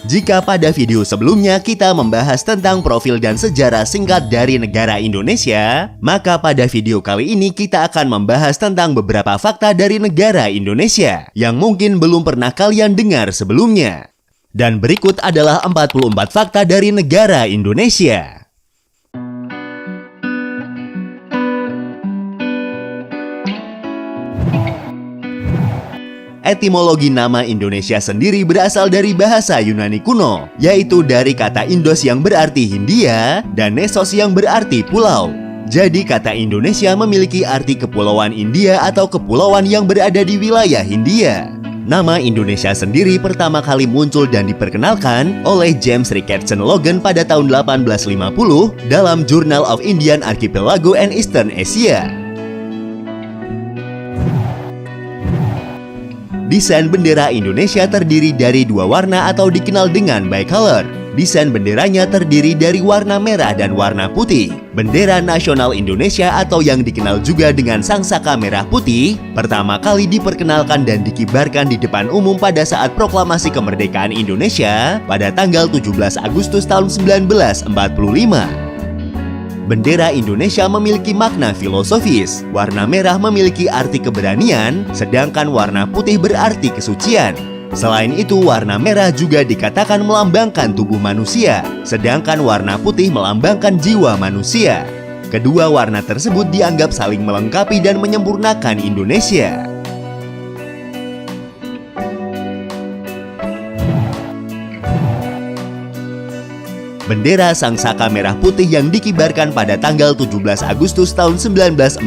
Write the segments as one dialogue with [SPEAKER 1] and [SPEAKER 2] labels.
[SPEAKER 1] Jika pada video sebelumnya kita membahas tentang profil dan sejarah singkat dari negara Indonesia, maka pada video kali ini kita akan membahas tentang beberapa fakta dari negara Indonesia yang mungkin belum pernah kalian dengar sebelumnya. Dan berikut adalah 44 fakta dari negara Indonesia. Etimologi nama Indonesia sendiri berasal dari bahasa Yunani kuno, yaitu dari kata Indos yang berarti Hindia dan Nesos yang berarti pulau. Jadi kata Indonesia memiliki arti kepulauan India atau kepulauan yang berada di wilayah Hindia. Nama Indonesia sendiri pertama kali muncul dan diperkenalkan oleh James Richardson Logan pada tahun 1850 dalam Journal of Indian Archipelago and Eastern Asia. Desain bendera Indonesia terdiri dari dua warna atau dikenal dengan bicolor. Desain benderanya terdiri dari warna merah dan warna putih. Bendera nasional Indonesia atau yang dikenal juga dengan sangsaka merah putih pertama kali diperkenalkan dan dikibarkan di depan umum pada saat proklamasi kemerdekaan Indonesia pada tanggal 17 Agustus tahun 1945. Bendera Indonesia memiliki makna filosofis. Warna merah memiliki arti keberanian, sedangkan warna putih berarti kesucian. Selain itu, warna merah juga dikatakan melambangkan tubuh manusia, sedangkan warna putih melambangkan jiwa manusia. Kedua warna tersebut dianggap saling melengkapi dan menyempurnakan Indonesia. Bendera sangsaka merah putih yang dikibarkan pada tanggal 17 Agustus tahun 1945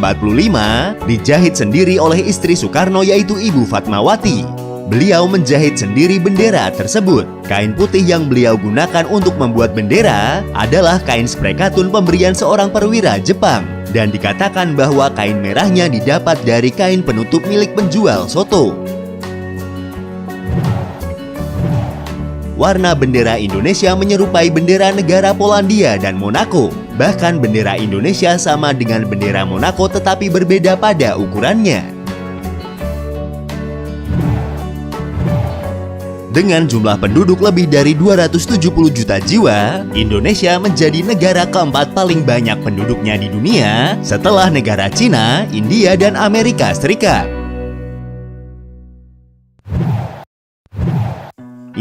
[SPEAKER 1] dijahit sendiri oleh istri Soekarno yaitu Ibu Fatmawati. Beliau menjahit sendiri bendera tersebut. Kain putih yang beliau gunakan untuk membuat bendera adalah kain sprei katun pemberian seorang perwira Jepang. Dan dikatakan bahwa kain merahnya didapat dari kain penutup milik penjual soto. Warna bendera Indonesia menyerupai bendera negara Polandia dan Monaco. Bahkan bendera Indonesia sama dengan bendera Monaco tetapi berbeda pada ukurannya. Dengan jumlah penduduk lebih dari 270 juta jiwa, Indonesia menjadi negara keempat paling banyak penduduknya di dunia setelah negara Cina, India, dan Amerika Serikat.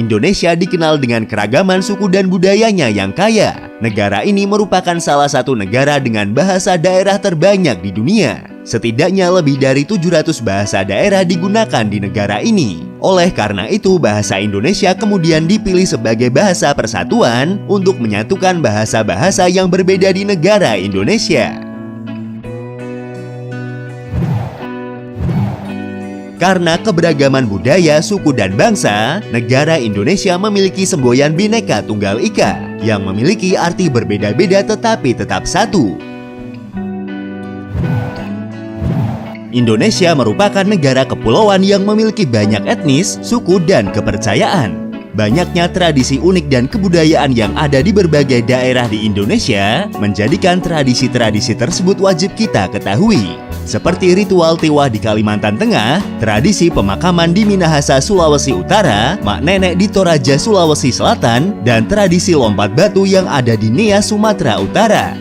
[SPEAKER 1] Indonesia dikenal dengan keragaman suku dan budayanya yang kaya. Negara ini merupakan salah satu negara dengan bahasa daerah terbanyak di dunia. Setidaknya lebih dari 700 bahasa daerah digunakan di negara ini. Oleh karena itu, bahasa Indonesia kemudian dipilih sebagai bahasa persatuan untuk menyatukan bahasa-bahasa yang berbeda di negara Indonesia. Karena keberagaman budaya, suku, dan bangsa, negara Indonesia memiliki semboyan Bhinneka Tunggal Ika yang memiliki arti berbeda-beda tetapi tetap satu. Indonesia merupakan negara kepulauan yang memiliki banyak etnis, suku, dan kepercayaan. Banyaknya tradisi unik dan kebudayaan yang ada di berbagai daerah di Indonesia menjadikan tradisi-tradisi tersebut wajib kita ketahui. Seperti ritual Tiwah di Kalimantan Tengah, tradisi pemakaman di Minahasa, Sulawesi Utara, Mak Nenek di Toraja, Sulawesi Selatan, dan tradisi lompat batu yang ada di Nias, Sumatera Utara.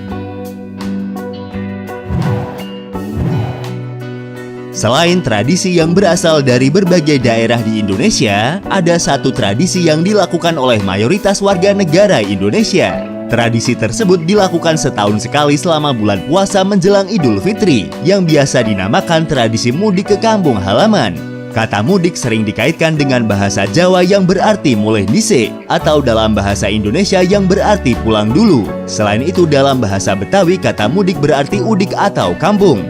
[SPEAKER 1] Selain tradisi yang berasal dari berbagai daerah di Indonesia, ada satu tradisi yang dilakukan oleh mayoritas warga negara Indonesia. Tradisi tersebut dilakukan setahun sekali selama bulan puasa menjelang Idul Fitri, yang biasa dinamakan tradisi mudik ke kampung halaman. Kata mudik sering dikaitkan dengan bahasa Jawa yang berarti mulih dhisik, atau dalam bahasa Indonesia yang berarti pulang dulu. Selain itu, dalam bahasa Betawi kata mudik berarti udik atau kampung.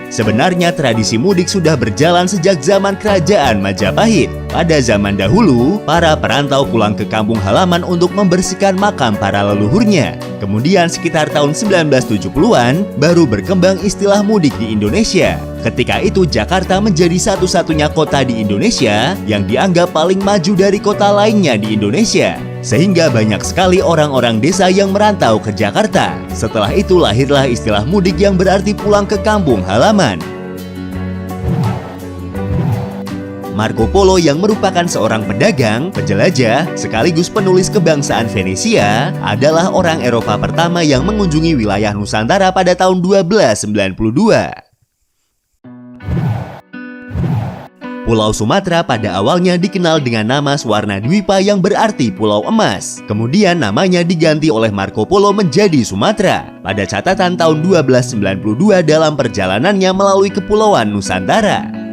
[SPEAKER 1] Sebenarnya tradisi mudik sudah berjalan sejak zaman Kerajaan Majapahit. Pada zaman dahulu, para perantau pulang ke kampung halaman untuk membersihkan makam para leluhurnya. Kemudian sekitar tahun 1970-an, baru berkembang istilah mudik di Indonesia. Ketika itu Jakarta menjadi satu-satunya kota di Indonesia yang dianggap paling maju dari kota lainnya di Indonesia. Sehingga banyak sekali orang-orang desa yang merantau ke Jakarta. Setelah itu lahirlah istilah mudik yang berarti pulang ke kampung halaman. Marco Polo yang merupakan seorang pedagang, penjelajah, sekaligus penulis kebangsaan Venesia, adalah orang Eropa pertama yang mengunjungi wilayah Nusantara pada tahun 1292. Pulau Sumatera pada awalnya dikenal dengan nama Swarnadwipa yang berarti Pulau Emas. Kemudian namanya diganti oleh Marco Polo menjadi Sumatera pada catatan tahun 1292 dalam perjalanannya melalui Kepulauan Nusantara.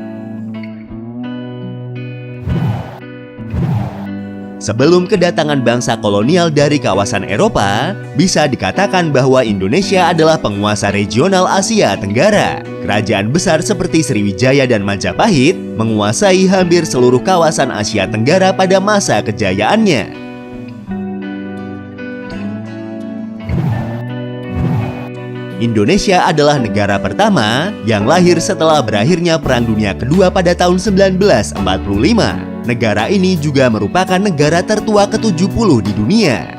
[SPEAKER 1] Sebelum kedatangan bangsa kolonial dari kawasan Eropa, bisa dikatakan bahwa Indonesia adalah penguasa regional Asia Tenggara. Kerajaan besar seperti Sriwijaya dan Majapahit menguasai hampir seluruh kawasan Asia Tenggara pada masa kejayaannya. Indonesia adalah negara pertama yang lahir setelah berakhirnya Perang Dunia Kedua pada tahun 1945. Negara ini juga merupakan negara tertua ke-70 di dunia.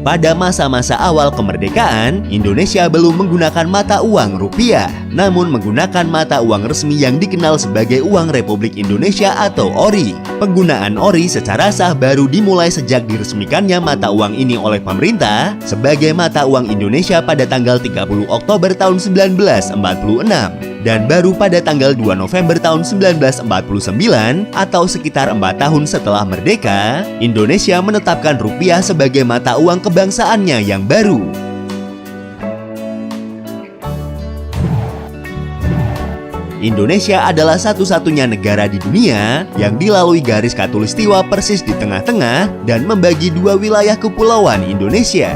[SPEAKER 1] Pada masa-masa awal kemerdekaan, Indonesia belum menggunakan mata uang rupiah, namun menggunakan mata uang resmi yang dikenal sebagai Uang Republik Indonesia atau ORI. Penggunaan ORI secara sah baru dimulai sejak diresmikannya mata uang ini oleh pemerintah sebagai mata uang Indonesia pada tanggal 30 Oktober tahun 1946 dan baru pada tanggal 2 November tahun 1949 atau sekitar 4 tahun setelah merdeka, Indonesia menetapkan rupiah sebagai mata uang kebangsaannya yang baru. Indonesia adalah satu-satunya negara di dunia yang dilalui garis khatulistiwa persis di tengah-tengah dan membagi dua wilayah kepulauan Indonesia.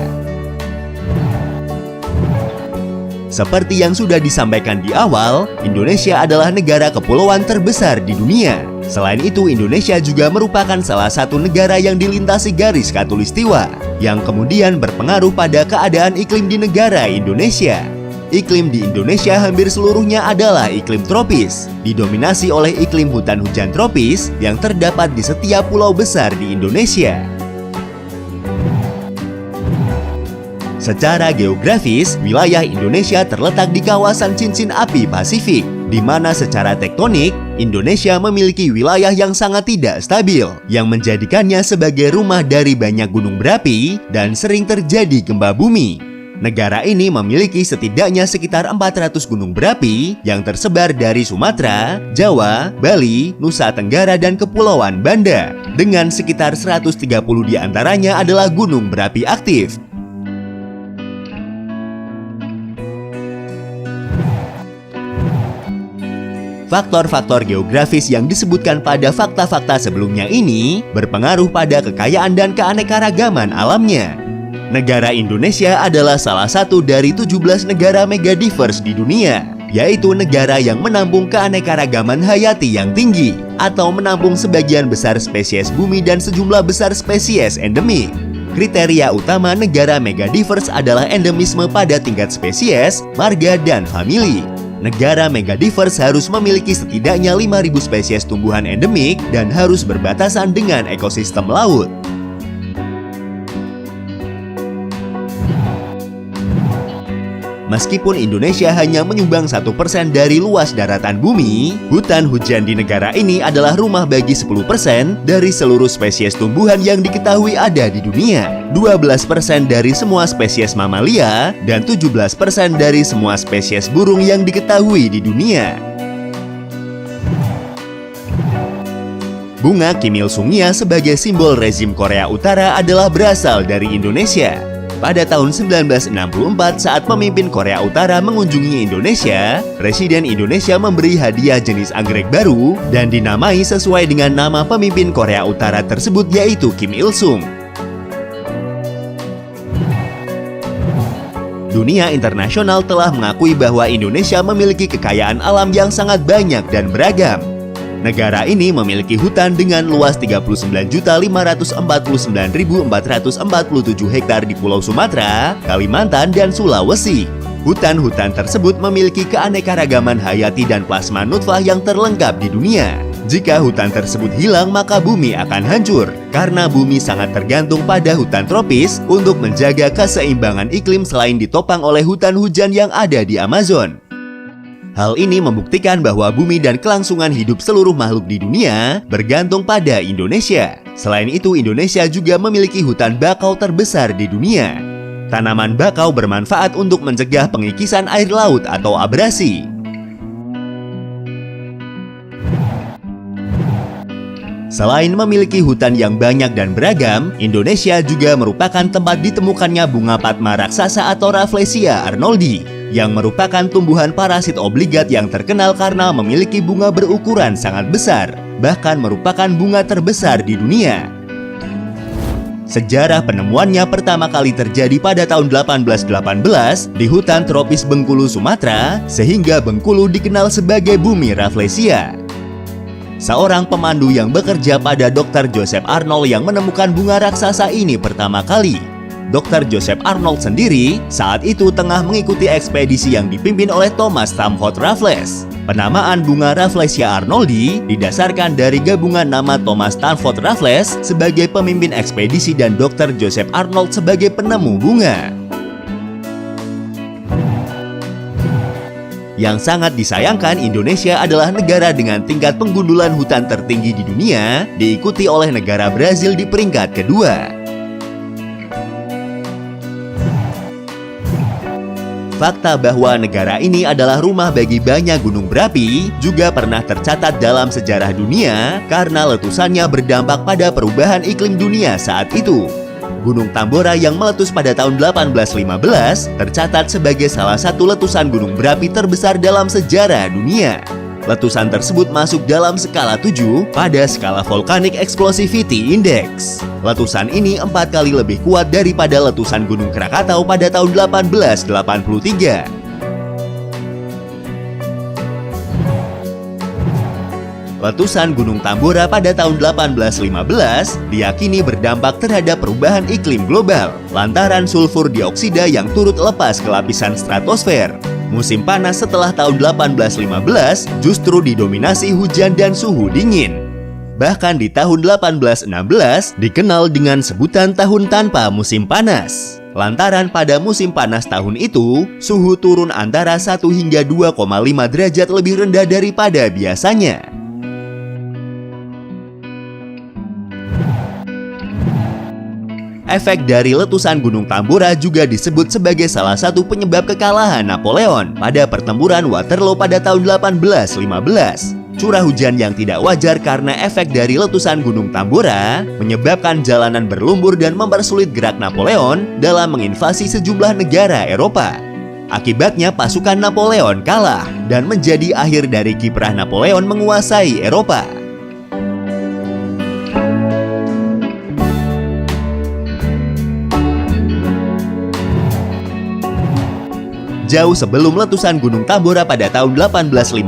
[SPEAKER 1] Seperti yang sudah disampaikan di awal, Indonesia adalah negara kepulauan terbesar di dunia. Selain itu, Indonesia juga merupakan salah satu negara yang dilintasi garis khatulistiwa, yang kemudian berpengaruh pada keadaan iklim di negara Indonesia. Iklim di Indonesia hampir seluruhnya adalah iklim tropis, didominasi oleh iklim hutan hujan tropis yang terdapat di setiap pulau besar di Indonesia. Secara geografis, wilayah Indonesia terletak di kawasan cincin api Pasifik, di mana secara tektonik, Indonesia memiliki wilayah yang sangat tidak stabil, yang menjadikannya sebagai rumah dari banyak gunung berapi dan sering terjadi gempa bumi. Negara ini memiliki setidaknya sekitar 400 gunung berapi yang tersebar dari Sumatera, Jawa, Bali, Nusa Tenggara, dan Kepulauan Banda, dengan sekitar 130 diantaranya adalah gunung berapi aktif. Faktor-faktor geografis yang disebutkan pada fakta-fakta sebelumnya ini berpengaruh pada kekayaan dan keanekaragaman alamnya. Negara Indonesia adalah salah satu dari 17 negara megadiverse di dunia, yaitu negara yang menampung keanekaragaman hayati yang tinggi, atau menampung sebagian besar spesies bumi dan sejumlah besar spesies endemik. Kriteria utama negara megadiverse adalah endemisme pada tingkat spesies, marga, dan famili. Negara megadiverse harus memiliki setidaknya 5.000 spesies tumbuhan endemik dan harus berbatasan dengan ekosistem laut. Meskipun Indonesia hanya menyumbang 1% dari luas daratan bumi, hutan hujan di negara ini adalah rumah bagi 10% dari seluruh spesies tumbuhan yang diketahui ada di dunia, 12% dari semua spesies mamalia, dan 17% dari semua spesies burung yang diketahui di dunia. Bunga Kim Il Sungnya sebagai simbol rezim Korea Utara adalah berasal dari Indonesia. Pada tahun 1964 saat pemimpin Korea Utara mengunjungi Indonesia, Presiden Indonesia memberi hadiah jenis anggrek baru dan dinamai sesuai dengan nama pemimpin Korea Utara tersebut, yaitu Kim Il Sung. Dunia internasional telah mengakui bahwa Indonesia memiliki kekayaan alam yang sangat banyak dan beragam. Negara ini memiliki hutan dengan luas 39.549.447 hektar di Pulau Sumatera, Kalimantan, dan Sulawesi. Hutan-hutan tersebut memiliki keanekaragaman hayati dan plasma nutfah yang terlengkap di dunia. Jika hutan tersebut hilang, maka bumi akan hancur, karena bumi sangat tergantung pada hutan tropis untuk menjaga keseimbangan iklim selain ditopang oleh hutan hujan yang ada di Amazon. Hal ini membuktikan bahwa bumi dan kelangsungan hidup seluruh makhluk di dunia bergantung pada Indonesia. Selain itu, Indonesia juga memiliki hutan bakau terbesar di dunia. Tanaman bakau bermanfaat untuk mencegah pengikisan air laut atau abrasi. Selain memiliki hutan yang banyak dan beragam, Indonesia juga merupakan tempat ditemukannya bunga Padma raksasa atau Rafflesia arnoldi, yang merupakan tumbuhan parasit obligat yang terkenal karena memiliki bunga berukuran sangat besar, bahkan merupakan bunga terbesar di dunia. Sejarah penemuannya pertama kali terjadi pada tahun 1818 di hutan tropis Bengkulu, Sumatera, sehingga Bengkulu dikenal sebagai bumi Rafflesia. Seorang pemandu yang bekerja pada Dr. Joseph Arnold yang menemukan bunga raksasa ini pertama kali. Dr. Joseph Arnold sendiri saat itu tengah mengikuti ekspedisi yang dipimpin oleh Thomas Stamford Raffles. Penamaan bunga Rafflesia arnoldi didasarkan dari gabungan nama Thomas Stamford Raffles sebagai pemimpin ekspedisi dan Dr. Joseph Arnold sebagai penemu bunga. Yang sangat disayangkan, Indonesia adalah negara dengan tingkat penggundulan hutan tertinggi di dunia, diikuti oleh negara Brazil di peringkat kedua. Fakta bahwa negara ini adalah rumah bagi banyak gunung berapi juga pernah tercatat dalam sejarah dunia karena letusannya berdampak pada perubahan iklim dunia saat itu. Gunung Tambora yang meletus pada tahun 1815 tercatat sebagai salah satu letusan gunung berapi terbesar dalam sejarah dunia. Letusan tersebut masuk dalam skala 7 pada skala Volcanic Explosivity Index. Letusan ini 4 kali lebih kuat daripada letusan Gunung Krakatau pada tahun 1883. Letusan Gunung Tambora pada tahun 1815 diyakini berdampak terhadap perubahan iklim global lantaran sulfur dioksida yang turut lepas ke lapisan stratosfer. Musim panas setelah tahun 1815 justru didominasi hujan dan suhu dingin. Bahkan di tahun 1816 dikenal dengan sebutan tahun tanpa musim panas. Lantaran pada musim panas tahun itu, suhu turun antara 1 hingga 2,5 derajat lebih rendah daripada biasanya. Efek dari letusan Gunung Tambora juga disebut sebagai salah satu penyebab kekalahan Napoleon pada pertempuran Waterloo pada tahun 1815. Curah hujan yang tidak wajar karena efek dari letusan Gunung Tambora menyebabkan jalanan berlumpur dan mempersulit gerak Napoleon dalam menginvasi sejumlah negara Eropa. Akibatnya pasukan Napoleon kalah dan menjadi akhir dari kiprah Napoleon menguasai Eropa. Jauh sebelum letusan Gunung Tambora pada tahun 1815,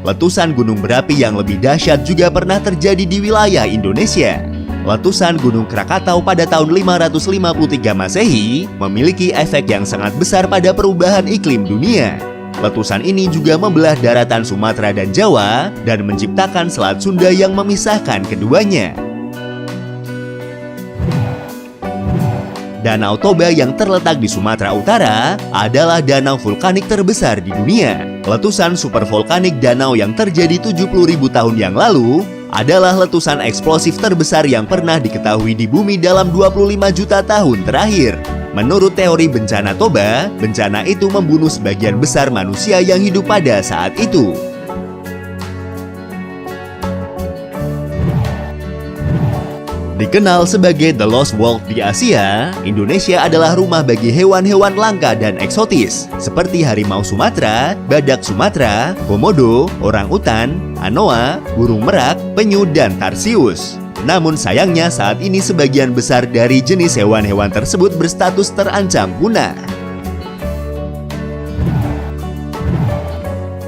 [SPEAKER 1] letusan gunung berapi yang lebih dahsyat juga pernah terjadi di wilayah Indonesia. Letusan Gunung Krakatau pada tahun 553 Masehi memiliki efek yang sangat besar pada perubahan iklim dunia. Letusan ini juga membelah daratan Sumatera dan Jawa dan menciptakan Selat Sunda yang memisahkan keduanya. Danau Toba yang terletak di Sumatera Utara adalah danau vulkanik terbesar di dunia. Letusan supervulkanik danau yang terjadi 70.000 tahun yang lalu adalah letusan eksplosif terbesar yang pernah diketahui di bumi dalam 25 juta tahun terakhir. Menurut teori bencana Toba, bencana itu membunuh sebagian besar manusia yang hidup pada saat itu. Dikenal sebagai The Lost World di Asia, Indonesia adalah rumah bagi hewan-hewan langka dan eksotis seperti harimau Sumatera, badak Sumatera, komodo, orangutan, anoa, burung merak, penyu, dan tarsius. Namun sayangnya saat ini sebagian besar dari jenis hewan-hewan tersebut berstatus terancam punah.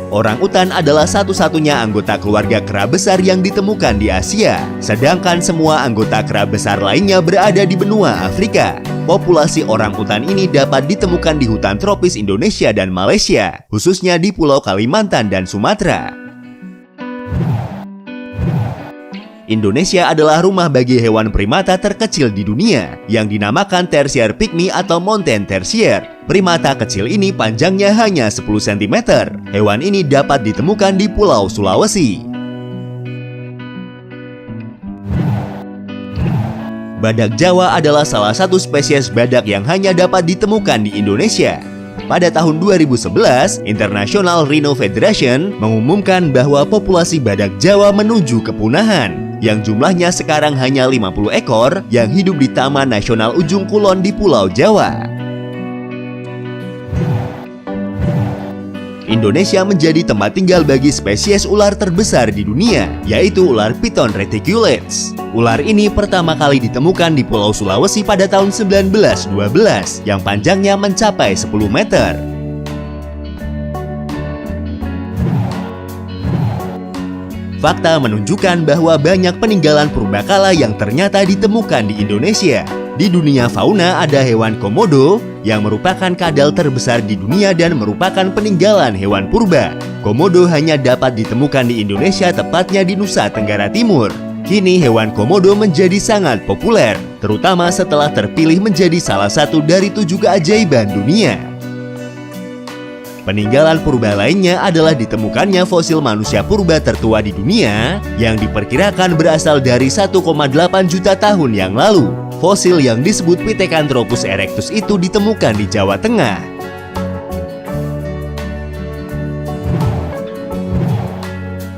[SPEAKER 1] Orangutan adalah satu-satunya anggota keluarga kera besar yang ditemukan di Asia, sedangkan semua anggota kera besar lainnya berada di benua Afrika. Populasi orangutan ini dapat ditemukan di hutan tropis Indonesia dan Malaysia, khususnya di Pulau Kalimantan dan Sumatera. Indonesia adalah rumah bagi hewan primata terkecil di dunia yang dinamakan Tertiary pygmy atau mountain terrier. Primata kecil ini panjangnya hanya 10 cm. Hewan ini dapat ditemukan di Pulau Sulawesi. Badak Jawa adalah salah satu spesies badak yang hanya dapat ditemukan di Indonesia. Pada tahun 2011, International Rhino Federation mengumumkan bahwa populasi badak Jawa menuju kepunahan, yang jumlahnya sekarang hanya 50 ekor yang hidup di Taman Nasional Ujung Kulon di Pulau Jawa. Indonesia menjadi tempat tinggal bagi spesies ular terbesar di dunia, yaitu ular Piton reticulates. Ular ini pertama kali ditemukan di Pulau Sulawesi pada tahun 1912, yang panjangnya mencapai 10 meter. Fakta menunjukkan bahwa banyak peninggalan purbakala yang ternyata ditemukan di Indonesia. Di dunia fauna ada hewan komodo yang merupakan kadal terbesar di dunia dan merupakan peninggalan hewan purba. Komodo hanya dapat ditemukan di Indonesia, tepatnya di Nusa Tenggara Timur. Kini hewan komodo menjadi sangat populer, terutama setelah terpilih menjadi salah satu dari 7 keajaiban dunia. Peninggalan purba lainnya adalah ditemukannya fosil manusia purba tertua di dunia yang diperkirakan berasal dari 1,8 juta tahun yang lalu. Fosil yang disebut Pithecanthropus erectus itu ditemukan di Jawa Tengah.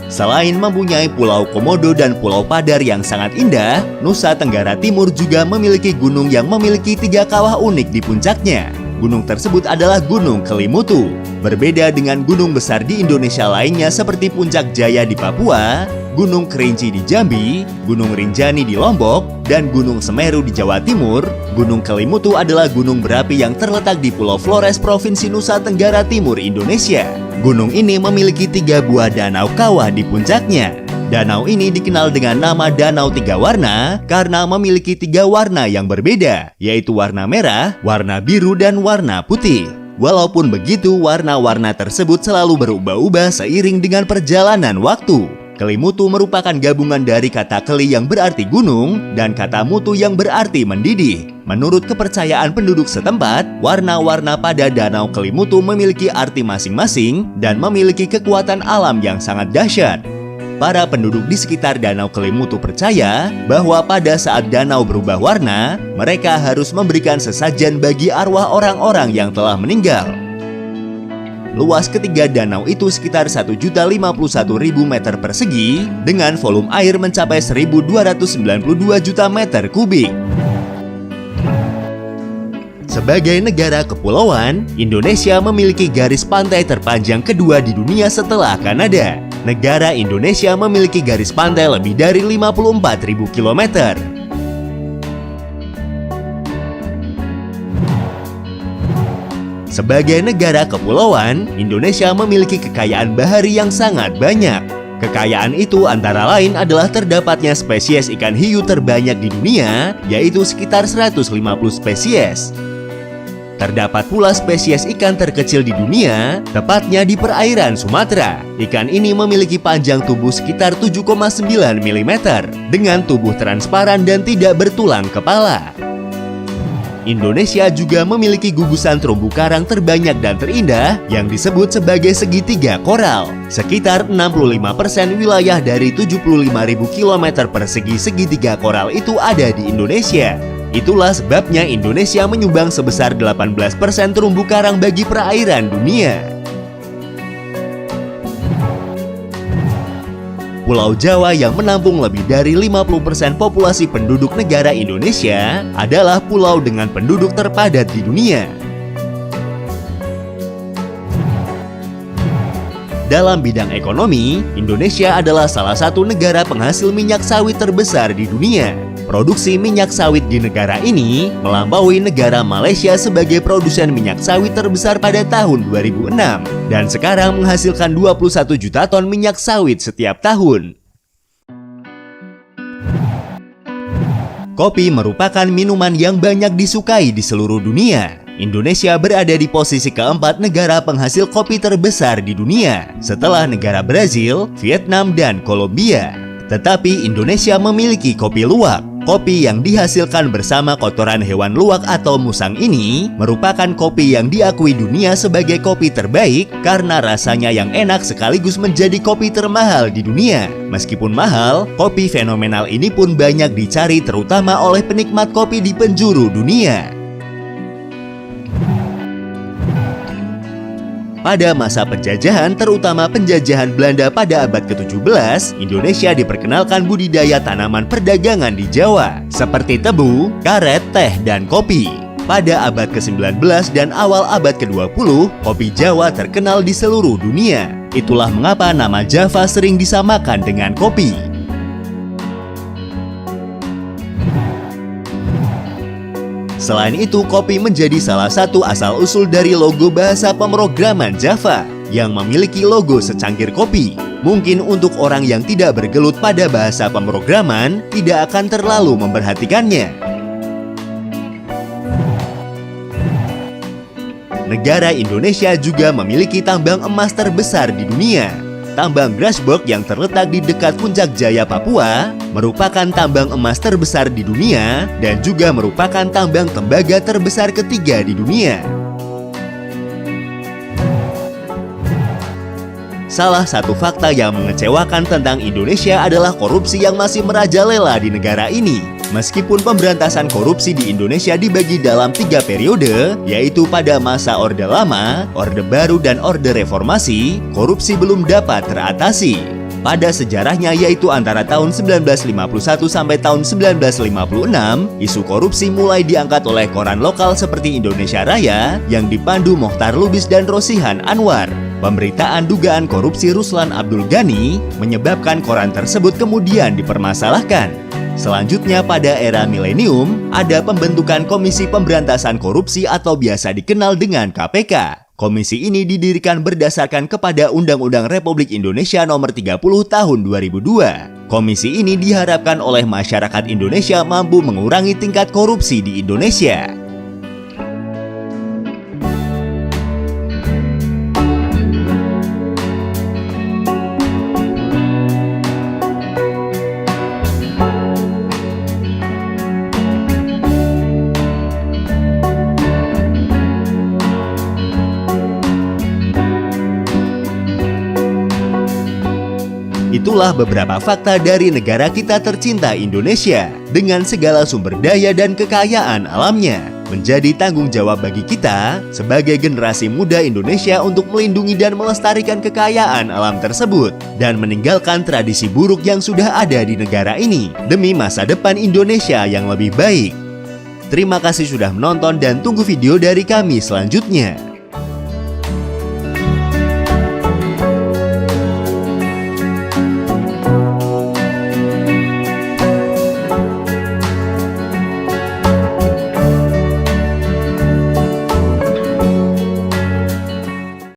[SPEAKER 1] Selain mempunyai Pulau Komodo dan Pulau Padar yang sangat indah, Nusa Tenggara Timur juga memiliki gunung yang memiliki 3 kawah unik di puncaknya. Gunung tersebut adalah Gunung Kelimutu. Berbeda dengan gunung besar di Indonesia lainnya seperti Puncak Jaya di Papua, Gunung Kerinci di Jambi, Gunung Rinjani di Lombok, dan Gunung Semeru di Jawa Timur, Gunung Kelimutu adalah gunung berapi yang terletak di Pulau Flores, Provinsi Nusa Tenggara Timur, Indonesia. Gunung ini memiliki 3 buah danau kawah di puncaknya. Danau ini dikenal dengan nama Danau 3 Warna karena memiliki 3 warna yang berbeda, yaitu warna merah, warna biru, dan warna putih. Walaupun begitu, warna-warna tersebut selalu berubah-ubah seiring dengan perjalanan waktu. Kelimutu merupakan gabungan dari kata keli yang berarti gunung dan kata mutu yang berarti mendidih. Menurut kepercayaan penduduk setempat, warna-warna pada Danau Kelimutu memiliki arti masing-masing dan memiliki kekuatan alam yang sangat dahsyat. Para penduduk di sekitar Danau Kelimutu percaya bahwa pada saat danau berubah warna, mereka harus memberikan sesajen bagi arwah orang-orang yang telah meninggal. Luas ketiga danau itu sekitar 1.051.000 meter persegi dengan volume air mencapai 1.292 juta meter kubik. Sebagai negara kepulauan, Indonesia memiliki garis pantai terpanjang kedua di dunia setelah Kanada. Negara Indonesia memiliki garis pantai lebih dari 54.000 km. Sebagai negara kepulauan, Indonesia memiliki kekayaan bahari yang sangat banyak. Kekayaan itu antara lain adalah terdapatnya spesies ikan hiu terbanyak di dunia, yaitu sekitar 150 spesies. Terdapat pula spesies ikan terkecil di dunia, tepatnya di perairan Sumatera. Ikan ini memiliki panjang tubuh sekitar 7,9 mm, dengan tubuh transparan dan tidak bertulang kepala. Indonesia juga memiliki gugusan terumbu karang terbanyak dan terindah yang disebut sebagai segitiga koral. Sekitar 65% wilayah dari 75.000 km persegi segitiga koral itu ada di Indonesia. Itulah sebabnya Indonesia menyumbang sebesar 18% terumbu karang bagi perairan dunia. Pulau Jawa yang menampung lebih dari 50% populasi penduduk negara Indonesia adalah pulau dengan penduduk terpadat di dunia. Dalam bidang ekonomi, Indonesia adalah salah satu negara penghasil minyak sawit terbesar di dunia. Produksi minyak sawit di negara ini melampaui negara Malaysia sebagai produsen minyak sawit terbesar pada tahun 2006 dan sekarang menghasilkan 21 juta ton minyak sawit setiap tahun. Kopi merupakan minuman yang banyak disukai di seluruh dunia. Indonesia berada di posisi keempat negara penghasil kopi terbesar di dunia setelah negara Brazil, Vietnam, dan Kolombia. Tetapi Indonesia memiliki kopi luwak. Kopi yang dihasilkan bersama kotoran hewan luwak atau musang ini merupakan kopi yang diakui dunia sebagai kopi terbaik karena rasanya yang enak sekaligus menjadi kopi termahal di dunia. Meskipun mahal, kopi fenomenal ini pun banyak dicari terutama oleh penikmat kopi di penjuru dunia. Pada masa penjajahan, terutama penjajahan Belanda pada abad ke-17, Indonesia diperkenalkan budidaya tanaman perdagangan di Jawa, seperti tebu, karet, teh, dan kopi. Pada abad ke-19 dan awal abad ke-20, kopi Jawa terkenal di seluruh dunia. Itulah mengapa nama Java sering disamakan dengan kopi. Selain itu, kopi menjadi salah satu asal-usul dari logo bahasa pemrograman Java yang memiliki logo secangkir kopi. Mungkin untuk orang yang tidak bergelut pada bahasa pemrograman, tidak akan terlalu memperhatikannya. Negara Indonesia juga memiliki tambang emas terbesar di dunia. Tambang Grasberg yang terletak di dekat Puncak Jaya, Papua, merupakan tambang emas terbesar di dunia dan juga merupakan tambang tembaga terbesar ketiga di dunia. Salah satu fakta yang mengecewakan tentang Indonesia adalah korupsi yang masih merajalela di negara ini. Meskipun pemberantasan korupsi di Indonesia dibagi dalam 3 periode, yaitu pada masa Orde Lama, Orde Baru, dan Orde Reformasi, korupsi belum dapat teratasi. Pada sejarahnya yaitu antara tahun 1951 sampai tahun 1956, isu korupsi mulai diangkat oleh koran lokal seperti Indonesia Raya yang dipandu Mokhtar Lubis dan Rosihan Anwar. Pemberitaan dugaan korupsi Ruslan Abdul Ghani menyebabkan koran tersebut kemudian dipermasalahkan. Selanjutnya pada era milenium, ada pembentukan Komisi Pemberantasan Korupsi atau biasa dikenal dengan KPK. Komisi ini didirikan berdasarkan kepada Undang-Undang Republik Indonesia Nomor 30 Tahun 2002. Komisi ini diharapkan oleh masyarakat Indonesia mampu mengurangi tingkat korupsi di Indonesia. Itulah beberapa fakta dari negara kita tercinta Indonesia. Dengan segala sumber daya dan kekayaan alamnya, menjadi tanggung jawab bagi kita sebagai generasi muda Indonesia untuk melindungi dan melestarikan kekayaan alam tersebut dan meninggalkan tradisi buruk yang sudah ada di negara ini demi masa depan Indonesia yang lebih baik. Terima kasih sudah menonton dan tunggu video dari kami selanjutnya.